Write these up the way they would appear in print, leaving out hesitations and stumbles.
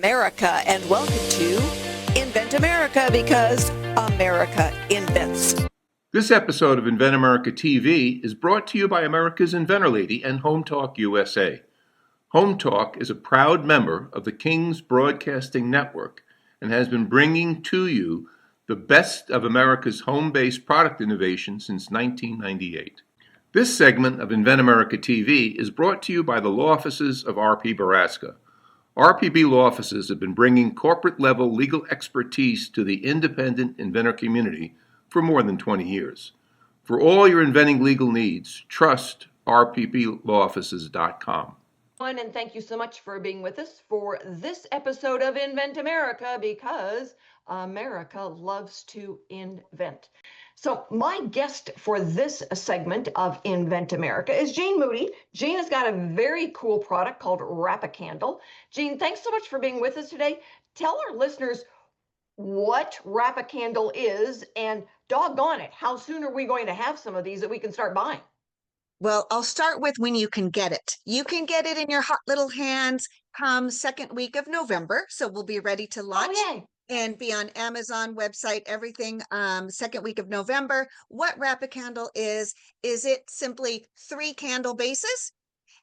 America, and welcome to Invent America, because America invents. This episode of Invent America TV is brought to you by America's Inventor Lady and Home Talk USA. Home Talk is a proud member of the King's Broadcasting Network and has been bringing to you the best of America's home-based product innovation since 1998. This segment of Invent America TV is brought to you by the law offices of R.P. Baraska. RPB law offices have been bringing corporate-level legal expertise to the independent inventor community for more than 20 years. For all your inventing legal needs, trust rpblawoffices.com. And thank you so much for being with us for this episode of Invent America, because America loves to invent. So my guest for this segment of Invent America is Jean Moody. Jean has got a very cool product called Wrap a Candle. Jean, thanks so much for being with us today. Tell our listeners what Wrap a Candle is, and doggone it, how soon are we going to have some of these that we can start buying? Well, I'll start with when you can get it. You can get it in your hot little hands come second week of November. So we'll be ready to launch. Oh, yay. And be on Amazon website, everything, second week of November. What Wrap a Candle is it simply 3 candle bases,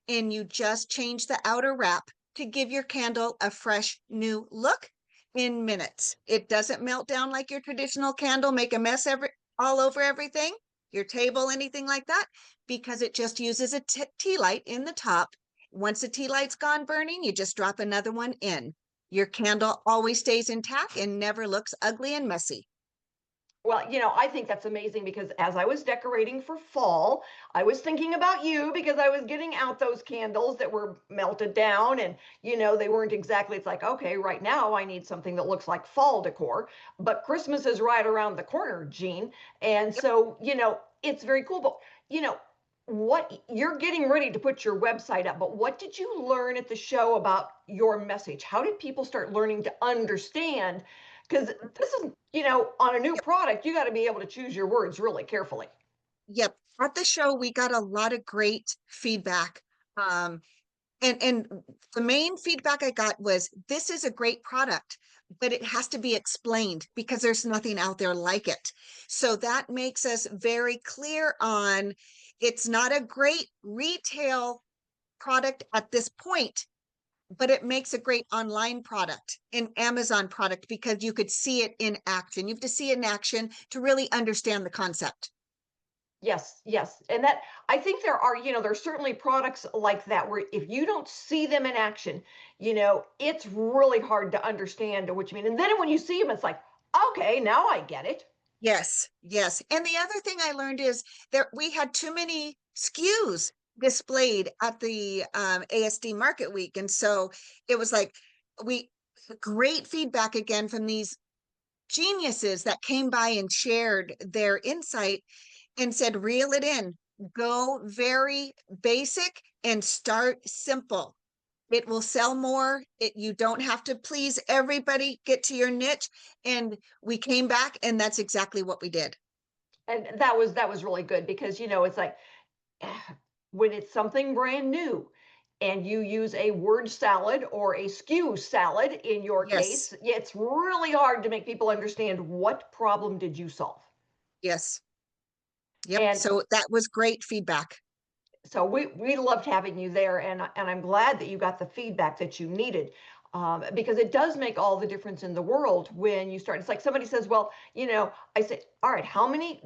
and you just change the outer wrap to give your candle a fresh new look in minutes. It doesn't melt down like your traditional candle, make a mess all over everything, your table, anything like that, because it just uses a tea light in the top. Once the tea light's gone burning, you just drop another one in. Your candle always stays intact and never looks ugly and messy. Well, I think that's amazing, because as I was decorating for fall, I was thinking about you, because I was getting out those candles that were melted down, and, they weren't exactly, it's like, okay, right now I need something that looks like fall decor, but Christmas is right around the corner, Jean. And so, it's very cool. But, what you're getting ready to put your website up, but what did you learn at the show about your message? How did people start learning to understand? Because this is, on a new product, you got to be able to choose your words really carefully. Yep. At the show, we got a lot of great feedback. And the main feedback I got was, this is a great product, but it has to be explained because there's nothing out there like it. So that makes us very clear on, it's not a great retail product at this point, but it makes a great online product, an Amazon product, because you could see it in action. You have to see it in action to really understand the concept. Yes, yes. And that, I think there's certainly products like that where if you don't see them in action, it's really hard to understand what you mean. And then when you see them, it's like, okay, now I get it. Yes, yes. And the other thing I learned is that we had too many SKUs displayed at the ASD Market Week. And so it was like, great feedback again from these geniuses that came by and shared their insight and said, reel it in, go very basic and start simple. It will sell more. You don't have to please everybody, get to your niche. And we came back, and that's exactly what we did. And that was really good, because, it's like, when it's something brand new and you use a word salad or a SKU salad in your case, it's really hard to make people understand what problem did you solve. Yes. Yep. And so that was great feedback. So we loved having you there, and I'm glad that you got the feedback that you needed, because it does make all the difference in the world when you start. It's like somebody says, well, I say, all right, how many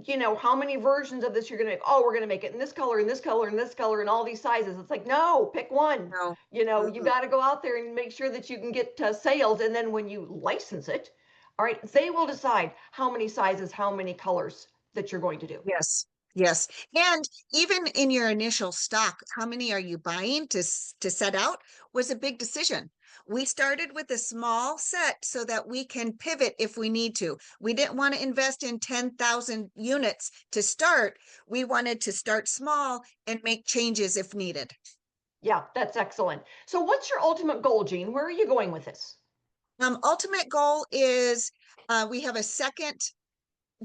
versions of this you're going to make? Oh, we're going to make it in this color, and this color, and this color, and all these sizes. It's like, no, pick one. No. You got to go out there and make sure that you can get sales. And then when you license it, all right, they will decide how many sizes, how many colors that you're going to do. Yes. Yes. And even in your initial stock, how many are you buying to set out was a big decision. We started with a small set so that we can pivot if we need to. We didn't want to invest in 10,000 units to start. We wanted to start small and make changes if needed. Yeah, that's excellent. So what's your ultimate goal, Jean? Where are you going with this? Ultimate goal is we have a second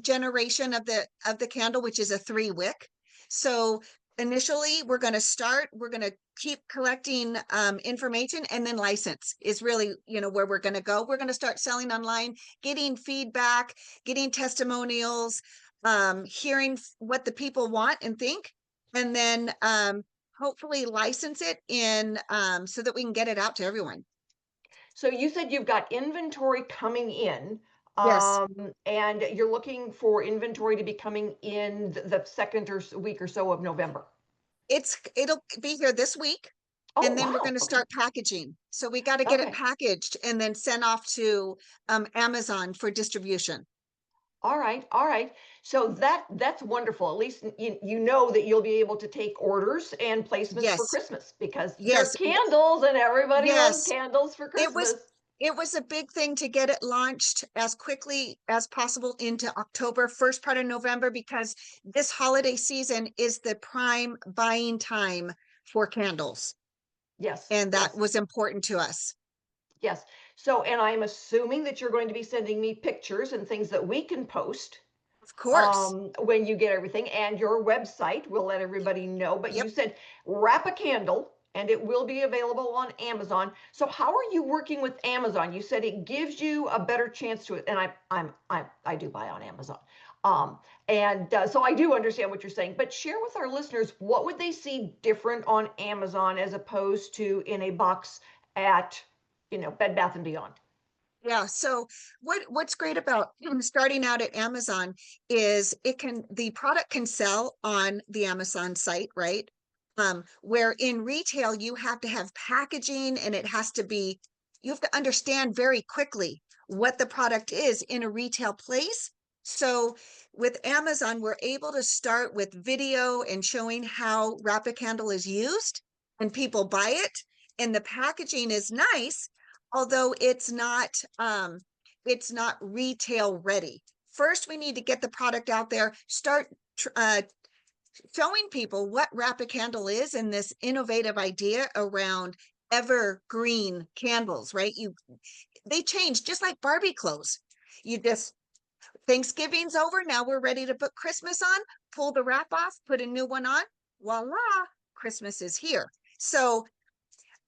generation of the candle, which is a 3 wick. So initially we're going to keep collecting information, and then license is really, where we're going to go. We're going to start selling online, getting feedback, getting testimonials, hearing what the people want and think, and then hopefully license it in so that we can get it out to everyone. So you said you've got inventory coming in, Yes, and you're looking for inventory to be coming in the second or week or so of November. it'll be here this week, Oh, and then we're going wow. to Okay. start packaging. So we got to get it Okay. packaged and then sent off to Amazon for distribution. All right. All right. So that's wonderful. At least you know that you'll be able to take orders and placements for Yes, Christmas because they're yes, candles and everybody loves yes. candles for It was Christmas. it was a big thing to get it launched as quickly as possible into October, first part of November, because this holiday season is the prime buying time for candles. Yes. And that Yes. was important to us. Yes. So, and I'm assuming that you're going to be sending me pictures and things that we can post Of course. when you get everything, and your website will let everybody know. But Yep. you said wrap a candle and it will be available on Amazon. So how are you working with Amazon? You said it gives you a better chance to it, and I do buy on Amazon. Um, and so I do understand what you're saying, but share with our listeners, what would they see different on Amazon as opposed to in a box at, Bed Bath and Beyond? Yeah. So what's great about starting out at Amazon is the product can sell on the Amazon site, right? Where in retail you have to have packaging, and you have to understand very quickly what the product is in a retail place. So with Amazon, we're able to start with video and showing how Rapid Candle is used, and people buy it, and the packaging is nice, although it's not retail ready. First, we need to get the product out there, start showing people what Rapid Candle is, and this innovative idea around evergreen candles, right? They change just like Barbie clothes. You just Thanksgiving's over, now we're ready to put Christmas on, pull the wrap off, put a new one on, voila, Christmas is here. So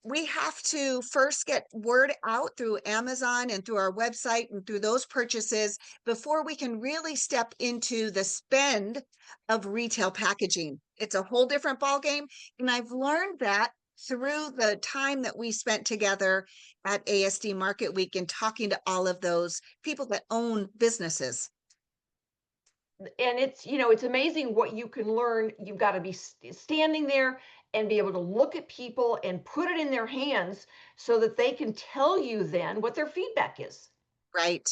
we have to first get word out through Amazon and through our website and through those purchases before we can really step into the spend of retail packaging. It's a whole different ballgame. And I've learned that through the time that we spent together at ASD Market Week and talking to all of those people that own businesses. And it's amazing what you can learn. You've got to be standing there and be able to look at people and put it in their hands so that they can tell you then what their feedback is. Right,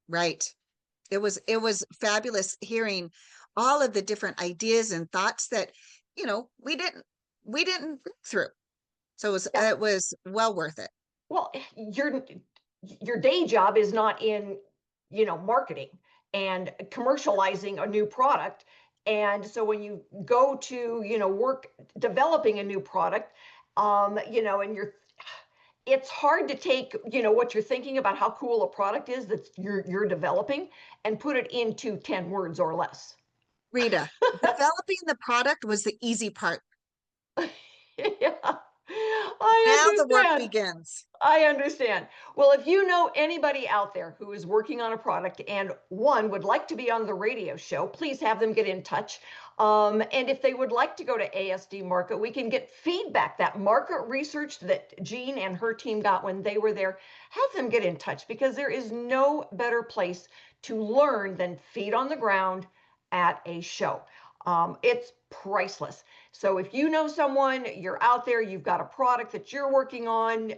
right. It was fabulous hearing all of the different ideas and thoughts that, we didn't think through. So Yeah. it was well worth it. Well, your day job is not in, marketing and commercializing a new product. And so when you go to, work developing a new product, and it's hard to take, what you're thinking about how cool a product is that you're developing and put it into 10 words or less. Rita, developing the product was the easy part. Yeah, I Now the work understand. begins. I understand. Well, if you know anybody out there who is working on a product and one would like to be on the radio show, please have them get in touch. And if they would like to go to ASD Market, we can get feedback, that market research that Jean and her team got when they were there. Have them get in touch, because there is no better place to learn than feet on the ground at a show. It's priceless. So if you know someone, you're out there, you've got a product that you're working on,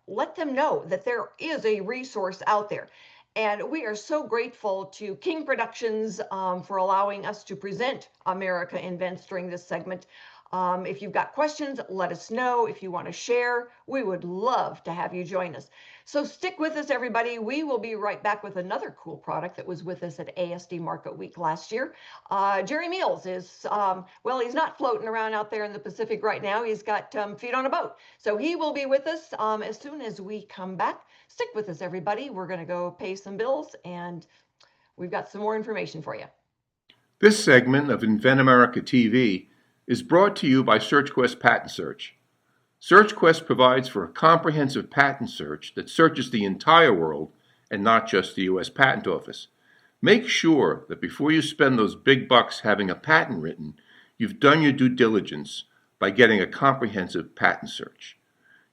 let them know that there is a resource out there. And we are so grateful to King Productions for allowing us to present America Invents during this segment. If you've got questions, let us know. If you want to share, we would love to have you join us. So stick with us, everybody. We will be right back with another cool product that was with us at ASD Market Week last year. Jerry Meals is, he's not floating around out there in the Pacific right now. He's got feet on a boat. So he will be with us as soon as we come back. Stick with us, everybody. We're going to go pay some bills, and we've got some more information for you. This segment of Invent America TV is brought to you by SearchQuest Patent Search. SearchQuest provides for a comprehensive patent search that searches the entire world and not just the U.S. Patent Office. Make sure that before you spend those big bucks having a patent written, you've done your due diligence by getting a comprehensive patent search.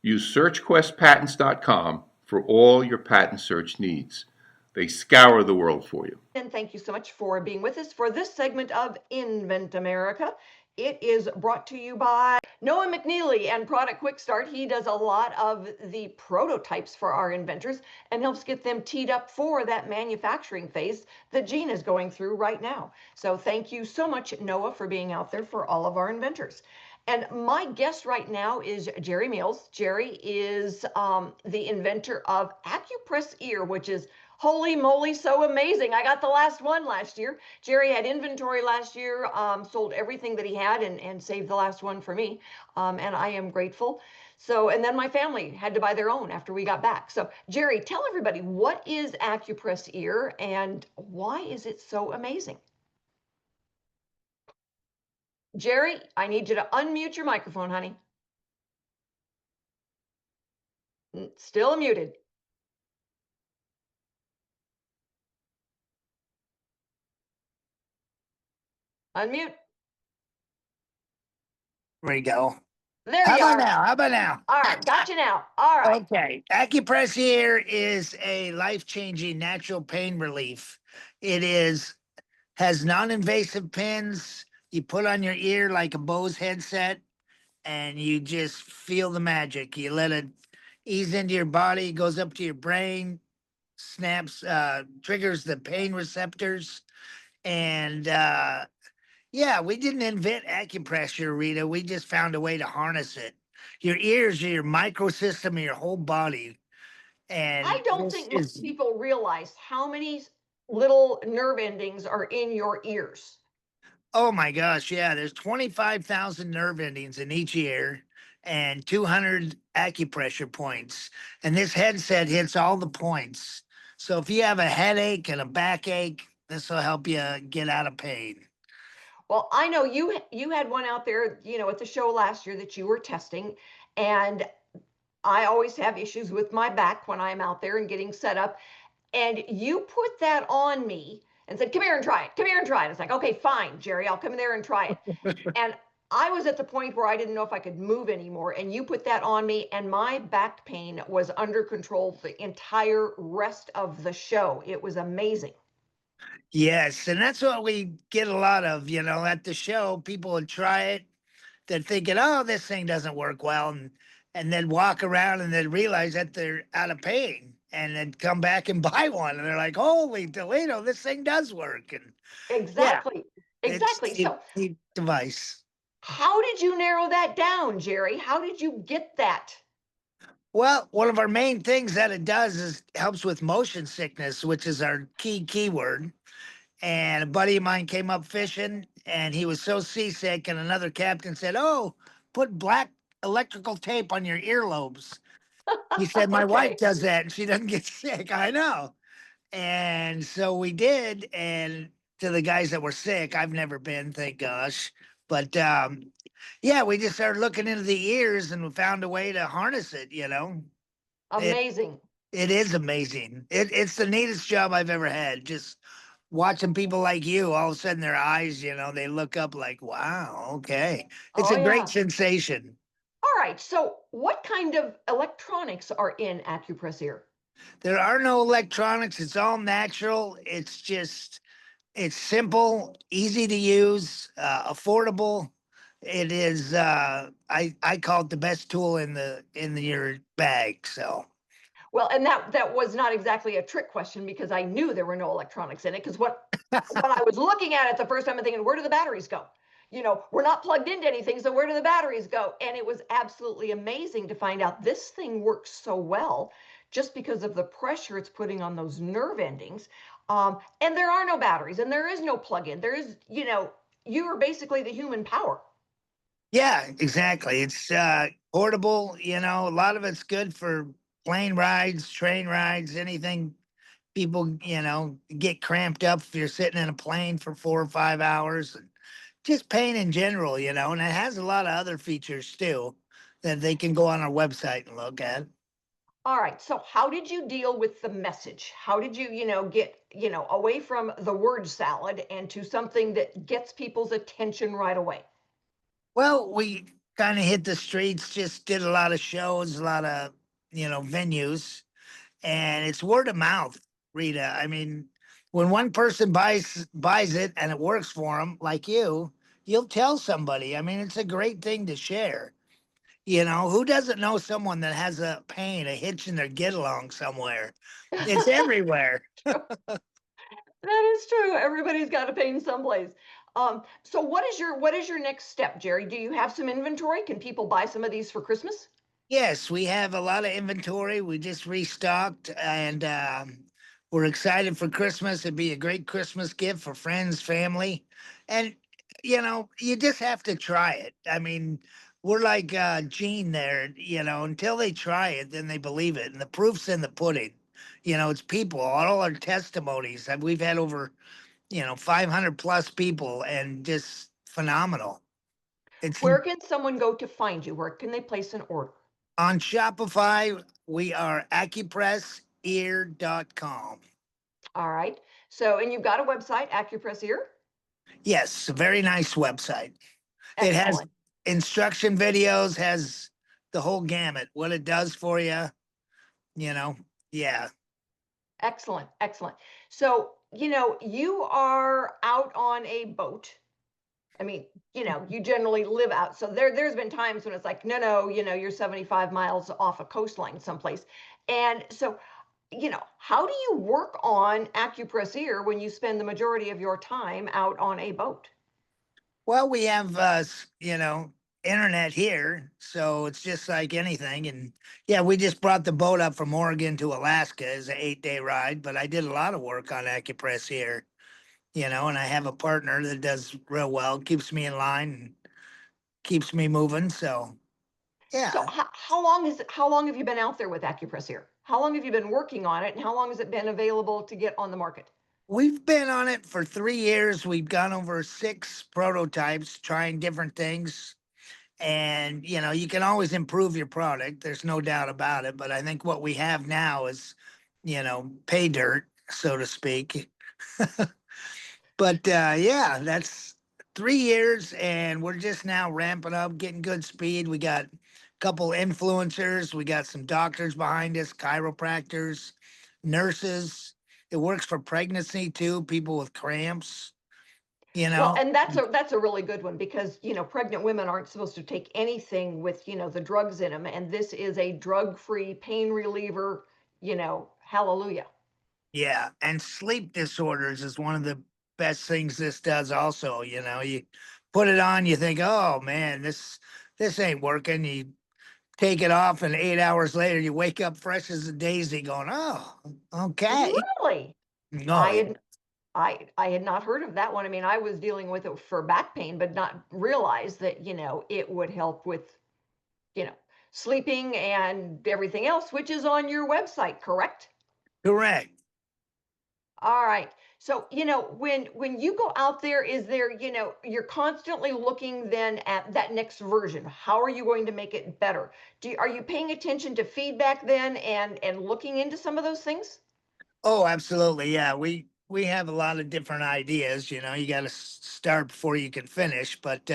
Use SearchQuestPatents.com for all your patent search needs. They scour the world for you. And thank you so much for being with us for this segment of Invent America. It is brought to you by Noah McNeely and Product Quick Start. He does a lot of the prototypes for our inventors and helps get them teed up for that manufacturing phase that Jean is going through right now. So thank you so much, Noah, for being out there for all of our inventors. And my guest right now is Jerry Mills. Jerry is the inventor of Acupress Ear, which is holy moly, so amazing. I got the last one last year. Jerry had inventory last year, sold everything that he had and saved the last one for me. And I am grateful. So, and then my family had to buy their own after we got back. So, Jerry, tell everybody, what is Acupress Ear and why is it so amazing? Jerry, I need you to unmute your microphone, honey. Still muted. Unmute. There we go. There How you about are. now? How about now? All right, got you now. All right. Okay. Acupress Ear is a life-changing natural pain relief. It has non-invasive pins. You put on your ear like a Bose headset and you just feel the magic. You let it ease into your body, goes up to your brain, snaps, triggers the pain receptors. And yeah, we didn't invent acupressure, Rita. We just found a way to harness it. Your ears are your microsystem of your whole body. I And don't this think most is, people realize how many little nerve endings are in your ears. oh my gosh, yeah, there's 25,000 nerve endings in each ear and 200 acupressure points. And this headset hits all the points. So if you have a headache and a backache, this will help you get out of pain. Well, I know you had one out there, at the show last year that you were testing, and I always have issues with my back when I'm out there and getting set up. And you put that on me and said, "Come here and try it. Come here and try it." It's like, okay, fine, Jerry, I'll come in there and try it. And I was at the point where I didn't know if I could move anymore. And you put that on me, and my back pain was under control the entire rest of the show. It was amazing. Yes, and that's what we get a lot of, at the show. People would try it, they're thinking, "Oh, this thing doesn't work well," and then walk around and then realize that they're out of pain, and then come back and buy one, and they're like, "Holy Toledo, this thing does work!" And yeah, Exactly. it's Exactly. a So, neat device. how did you narrow that down, Jerry? How did you get that? Well, one of our main things that it does is helps with motion sickness, which is our keyword. And a buddy of mine came up fishing and he was so seasick, and another captain said, "Oh, put black electrical tape on your earlobes." He said, "My wife Okay. does that and she doesn't get sick." I know. And so we did. And to the guys that were sick, I've never been, thank gosh. But yeah, we just started looking into the ears and we found a way to harness it. It Amazing. it is amazing. It's the neatest job I've ever had. Just watching people like you, all of a sudden their eyes, they look up like, wow, okay. It's Oh, a great yeah. sensation. All right. So, what kind of electronics are in Acupress Ear? There are no electronics. It's all natural. It's simple, easy to use, affordable. It is, I call it the best tool in your bag. So Well, and that was not exactly a trick question because I knew there were no electronics in it. Because when I was looking at it the first time, I'm thinking, where do the batteries go? We're not plugged into anything, so where do the batteries go? And it was absolutely amazing to find out this thing works so well just because of the pressure it's putting on those nerve endings. And there are no batteries and there is no plug-in. There is, you are basically the human power. yeah, exactly. It's portable, a lot of it's good for plane rides, train rides, anything. People, get cramped up if you're sitting in a plane for 4 or 5 hours. just pain in general, and it has a lot of other features too that they can go on our website and look at. All right. So how did you deal with the message? How did you, get, away from the word salad and to something that gets people's attention right away? Well, we kind of hit the streets, just did a lot of shows, a lot of, venues, and it's word of mouth, Rita. I mean, when one person buys it and it works for them, like you'll tell somebody. I mean, it's a great thing to share. Who doesn't know someone that has a pain, a hitch in their get along somewhere? It's everywhere. That is true. Everybody's got a pain someplace. So what is your next step, Jerry? Do you have some inventory? Can people buy some of these for Christmas? Yes, we have a lot of inventory. We just restocked, and we're excited for Christmas. It'd be a great Christmas gift for friends, family, and you just have to try it. I mean, we're like Gene there. Until they try it, then they believe it, and the proof's in the pudding. It's people. All our testimonies. We've had over 500 plus people, and just phenomenal. It's Where can someone go to find you? Where can they place an order? on Shopify. We are acupressear.com. All right. So, and you've got a website, Acupress Ear? Yes, a very nice website. It has Excellent. instruction videos, has the whole gamut, what it does for you, you know. Yeah. Excellent. Excellent. So, you are out on a boat. I mean, you generally live out. So there's been times when it's like, no, no, you're 75 miles off a coastline someplace. And so, how do you work on Acupress Ear when you spend the majority of your time out on a boat? Well, we have internet here, so it's just like anything. And yeah, we just brought the boat up from Oregon to Alaska as an 8-day ride, but I did a lot of work on Acupress here, and I have a partner that does real well, keeps me in line and keeps me moving. So So yeah, how long have you been out there with Acupress Ear? How long have you been working on it, and how long has it been available to get on the market? we've been on it for 3 years. We've gone over 6 prototypes, trying different things. And, you can always improve your product. There's no doubt about it. But I think what we have now is, pay dirt, so to speak. But yeah, that's 3 years, and we're just now ramping up, getting good speed. We got a couple influencers, we got some doctors behind us, chiropractors, nurses. It works for pregnancy too, people with cramps, you Well, know. and that's a really good one because, pregnant women aren't supposed to take anything with, the drugs in them, and this is a drug-free pain reliever, hallelujah. Yeah, and sleep disorders is one of the best things this does also, you put it on, you think, "Oh man, this ain't working." You take it off and 8 hours later you wake up fresh as a daisy going, "Oh, okay." Really? Oh, I yeah. had I had not heard of that one. I mean, I was dealing with it for back pain, but not realize that, it would help with, you know, sleeping and everything else, which is on your website, correct? Correct. All right. So, when you go out there, is there, you're constantly looking then at that next version. How are you going to make it better? Are you paying attention to feedback then and looking into some of those things? Oh, absolutely. Yeah, we have a lot of different ideas, you got to start before you can finish, but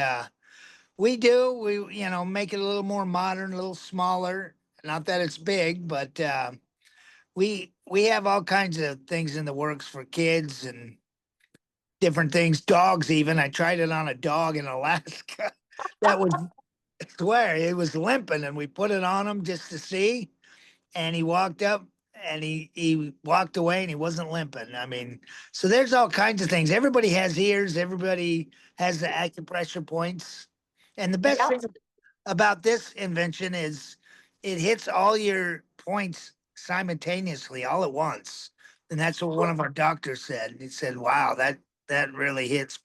we make it a little more modern, a little smaller. Not that it's big, but we have all kinds of things in the works for kids and different things, dogs even. I tried it on a dog in Alaska. That was, I swear, it was limping, and we put it on him just to see, and he walked up and he walked away and he wasn't limping. I mean, so there's all kinds of things. Everybody has ears, everybody has the acupressure points. And the best thing Yep. about this invention is it hits all your points simultaneously all at once. And that's what one of our doctors said. He said, "Wow, that really hits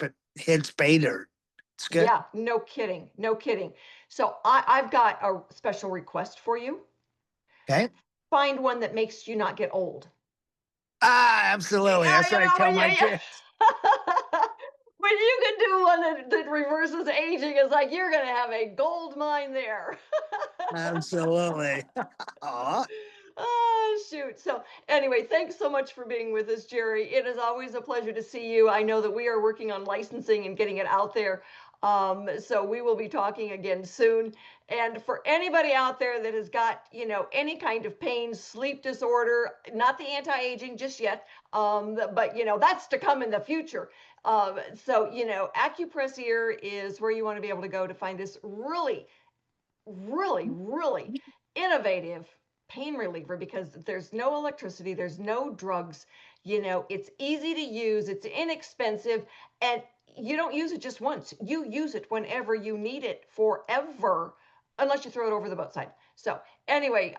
pay dirt." It's good. Yeah, no kidding. No kidding. So I've got a special request for you. Okay. Find one that makes you not get old. Ah, absolutely. Yeah, That's what I tell when my kids. when you get do one that reverses aging. It's like you're going to have a gold mine there. Absolutely. Aw. Oh, shoot. So, anyway, thanks so much for being with us, Jerry. It is always a pleasure to see you. I know that we are working on licensing and getting it out there. So we will be talking again soon. And for anybody out there that has got, any kind of pain, sleep disorder, not the anti-aging just yet, but that's to come in the future. So, Acupress Ear is where you want to be able to go to find this really, really, really innovative pain reliever, because there's no electricity, there's no drugs, it's easy to use, it's inexpensive, and you don't use it just once. You use it whenever you need it forever, unless you throw it over the boat side. So anyway,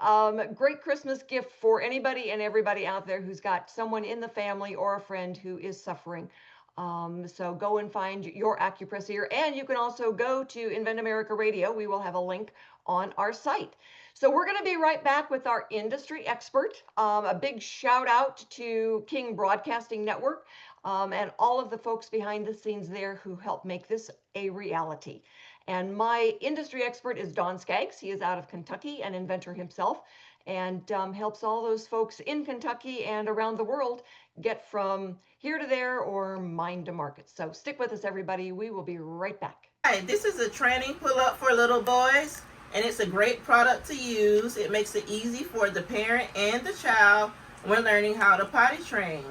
great Christmas gift for anybody and everybody out there who's got someone in the family or a friend who is suffering. So go and find your Acupress Ear, and you can also go to Invent America Radio. We will have a link on our site. So we're going to be right back with our industry expert. A big shout out to King Broadcasting Network and all of the folks behind the scenes there who help make this a reality. And my industry expert is Don Skaggs. He is out of Kentucky, an inventor himself, and helps all those folks in Kentucky and around the world get from here to there or mind to market. So stick with us, everybody. We will be right back. Hi, this is a training pull-up for little boys, and it's a great product to use. It makes it easy for the parent and the child when learning how to potty train.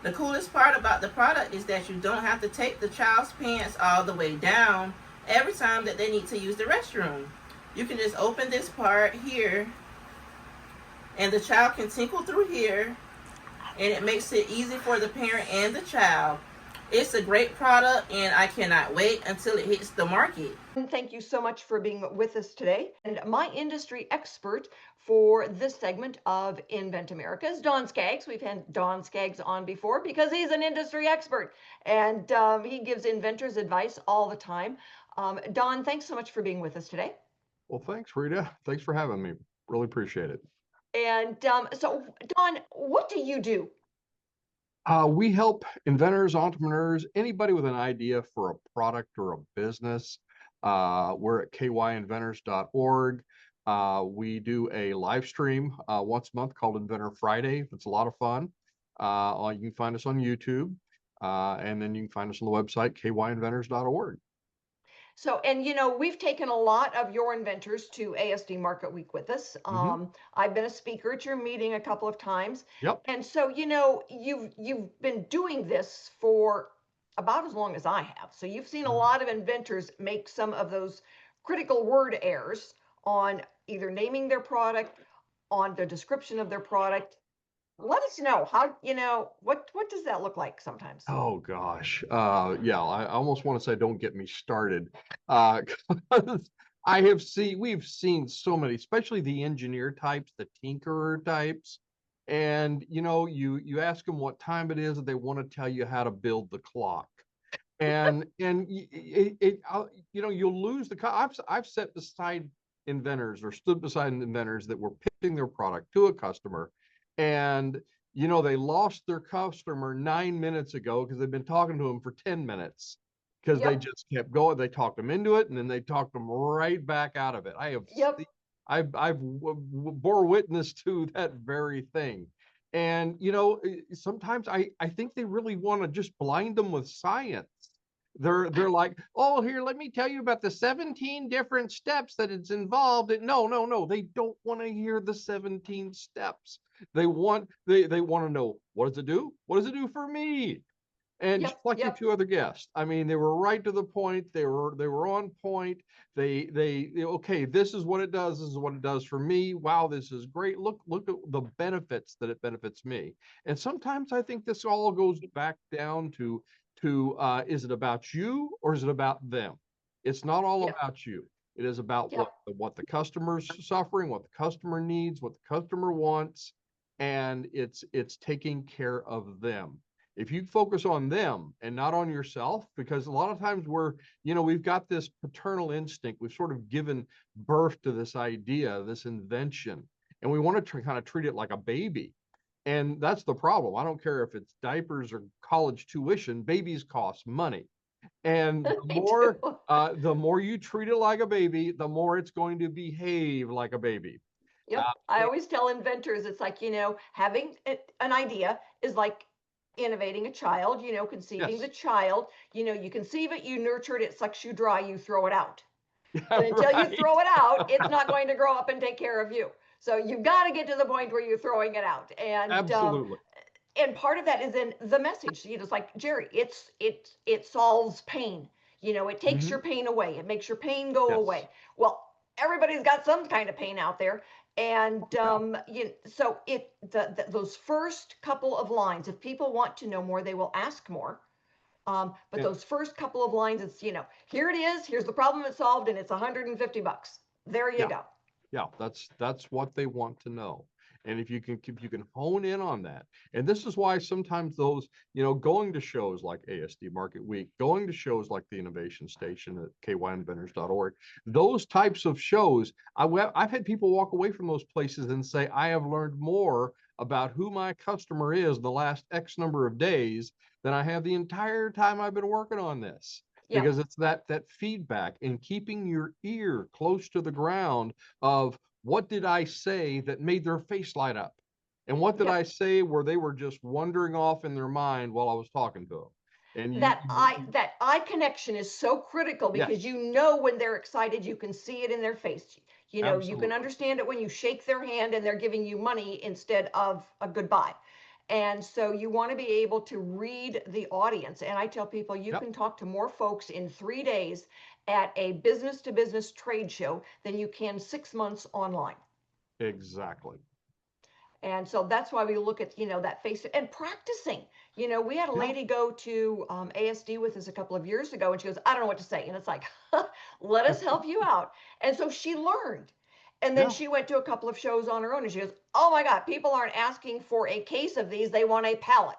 The coolest part about the product is that you don't have to take the child's pants all the way down every time that they need to use the restroom. You can just open this part here, and the child can tinkle through here, and it makes it easy for the parent and the child. It's a great product, and I cannot wait until it hits the market. And thank you so much for being with us today. And my industry expert for this segment of Invent America is Don Skaggs. We've had Don Skaggs on before because he's an industry expert, and he gives inventors advice all the time. Don, thanks so much for being with us today. Well, thanks, Rita. Thanks for having me. Really appreciate it. And so, Don, what do you do? We help inventors, entrepreneurs, anybody with an idea for a product or a business. We're at kyinventors.org. We do a live stream once a month called Inventor Friday. It's a lot of fun. You can find us on YouTube, and then you can find us on the website, kyinventors.org. So, and we've taken a lot of your inventors to ASD Market Week with us. I've been a speaker at your meeting a couple of times. Yep. And so, you've been doing this for about as long as I have. So you've seen a lot of inventors make some of those critical word errors on either naming their product, on the description of their product. Let us know how, what does that look like sometimes? Oh gosh. Yeah, I almost want to say don't get me started. 'Cause we've seen so many, especially the engineer types, the tinkerer types. And you ask them what time it is, and they want to tell you how to build the clock. And you'll lose I've sat beside inventors or stood beside inventors that were pitching their product to a customer, and they lost their customer 9 minutes ago because they've been talking to them for 10 minutes because they just kept going. They talked them into it, and then they talked them right back out of it. I've bore witness to that very thing. And sometimes I think they really want to just blind them with science. They're like, oh, here, let me tell you about the 17 different steps that it's involved. And no, they don't want to hear the 17 steps. They want to know, what does it do? What does it do for me? And just like your two other guests, I mean, they were right to the point. They were on point. Okay, this is what it does. This is what it does for me. Wow, this is great. Look at the benefits that it benefits me. And sometimes I think this all goes back down to is it about you or is it about them? It's not all about you. It is about what the customer's suffering, what the customer needs, what the customer wants, and it's taking care of them. If you focus on them and not on yourself, because a lot of times we've got this paternal instinct. We've sort of given birth to this idea, this invention, and we want to kind of treat it like a baby. And that's the problem. I don't care if it's diapers or college tuition, babies cost money. And They do. the more you treat it like a baby, the more it's going to behave like a baby. Yep. I always tell inventors, it's like, having an idea is like innovating a child, conceiving the Yes. child. You conceive it, you nurture it, it sucks you dry, you throw it out. Yeah, And until you right. throw it out, it's not going to grow up and take care of you. So you've got to get to the point where you're throwing it out. Absolutely. And part of that is in the message. It's like, Jerry, it solves pain. It takes Hmm. your pain away. It makes your pain go Yes. away. Well, everybody's got some kind of pain out there. And Yeah. so those first couple of lines, if people want to know more, they will ask more. But And those first couple of lines, it's, here it is, here's the problem it's solved, and it's $150. There you yeah, go. yeah, that's what they want to know. And if you can hone in on that, and this is why sometimes those, going to shows like ASD Market Week, going to shows like the Innovation Station at kyinventors.org, those types of shows, I've had people walk away from those places and say, I have learned more about who my customer is in the last X number of days than I have the entire time I've been working on this. Yep. Because it's that feedback and keeping your ear close to the ground of what did I say that made their face light up? And what did Yep. I say where they were just wandering off in their mind while I was talking to them? And That eye connection is so critical because yes, when they're excited, you can see it in their face. You can absolutely. understand it when you shake their hand and they're giving you money instead of a goodbye. And so you want to be able to read the audience. And I tell people you Yep, can talk to more folks in 3 days at a business to business trade show than you can 6 months online. exactly. And so that's why we look at, that face and practicing. We had a Yeah, lady go to ASD with us a couple of years ago, and she goes, I don't know what to say. And it's like, let us help you out. And so she learned. And then yeah. she went to a couple of shows on her own, and she goes, oh my God, people aren't asking for a case of these, they want a pallet.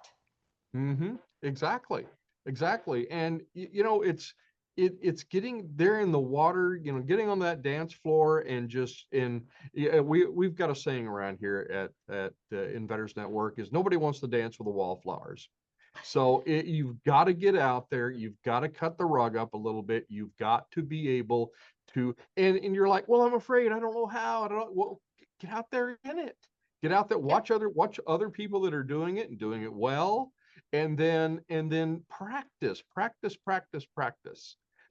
Mm-hmm. Exactly. Exactly. And it's getting there in the water, getting on that dance floor and just yeah, we've got a saying around here at Inventors Network is nobody wants to dance with the wallflowers. So you've got to get out there. You've got to cut the rug up a little bit. You've got to be able to, and you're like, well, I'm afraid. I don't know how. I don't know. Well, get out there in it. Get out there. Yep. Watch other people that are doing it and doing it well, and then practice.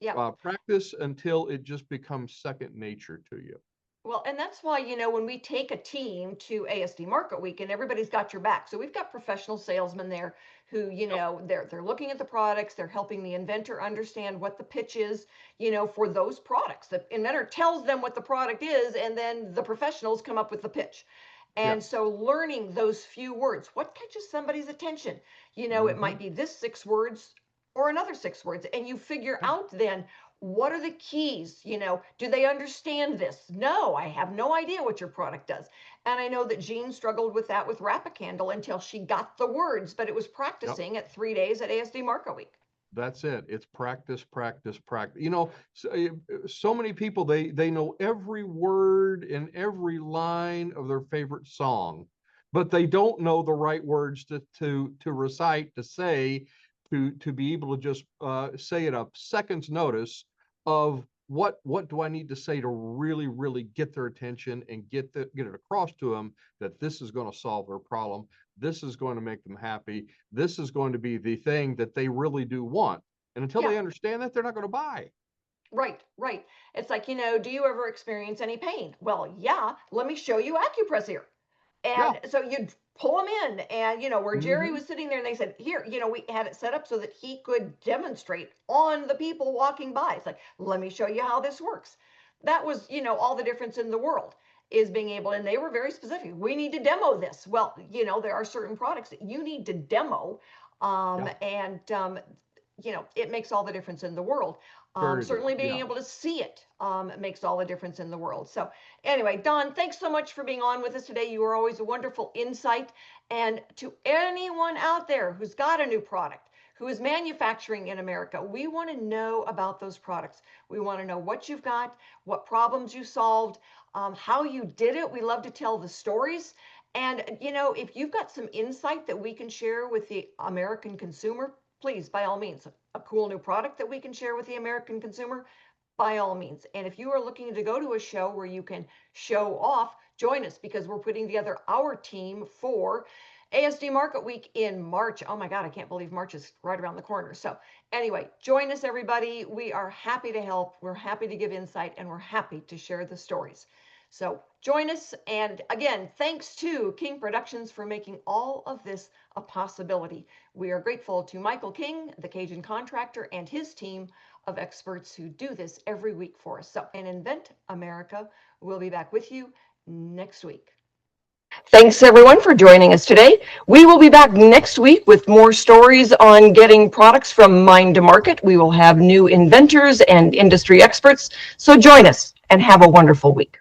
Yep. Practice until it just becomes second nature to you. Well, and that's why, when we take a team to ASD Market Week and everybody's got your back. So we've got professional salesmen there who, Yep. they're looking at the products, they're helping the inventor understand what the pitch is, for those products. The inventor tells them what the product is, and then the professionals come up with the pitch. And Yes. so learning those few words, what catches somebody's attention? It Mm-hmm. might be this 6 words or another 6 words, and you figure out then what are the keys. Do they understand this? No, I have no idea what your product does. And I know that Jean struggled with that with Rapicandle until she got the words, but it was Yep. practicing at 3 days at ASD Market Week. That's it. It's practice, practice, practice. So many people they know every word and every line of their favorite song, but they don't know the right words to recite, to say, to be able to just say at a second's notice of what do I need to say to really really get their attention and get it across to them that this is going to solve their problem. This is going to make them happy. This is going to be the thing that they really do want. And until Yeah, they understand that, they're not going to buy. right, right. It's like, do you ever experience any pain? Well, yeah, let me show you Acupress Ear. Yeah. And so you'd pull them in, and where Jerry Mm-hmm. was sitting there, and they said, here, we had it set up so that he could demonstrate on the people walking by. It's like, let me show you how this works. That was, all the difference in the world is being able, and they were very specific. We need to demo this. Well, there are certain products that you need to demo. Yeah. And it makes all the difference in the world. Very good. Certainly being Yeah. able to see it makes all the difference in the world. So anyway, Don, thanks so much for being on with us today. You are always a wonderful insight. And to anyone out there who's got a new product, who is manufacturing in America, we want to know about those products. We want to know what you've got, what problems you solved, how you did it. We love to tell the stories. And, if you've got some insight that we can share with the American consumer, please, by all means, a cool new product that we can share with the American consumer, by all means. And if you are looking to go to a show where you can show off, join us, because we're putting together our team for ASD Market Week in March. Oh my God, I can't believe March is right around the corner. So anyway, join us, everybody. We are happy to help. We're happy to give insight, and we're happy to share the stories. So join us. And again, thanks to King Productions for making all of this a possibility. We are grateful to Michael King, the Cajun contractor, and his team of experts who do this every week for us. So, and Invent America will be back with you next week. Thanks everyone for joining us today. We will be back next week with more stories on getting products from mind to market. We will have new inventors and industry experts. So join us and have a wonderful week.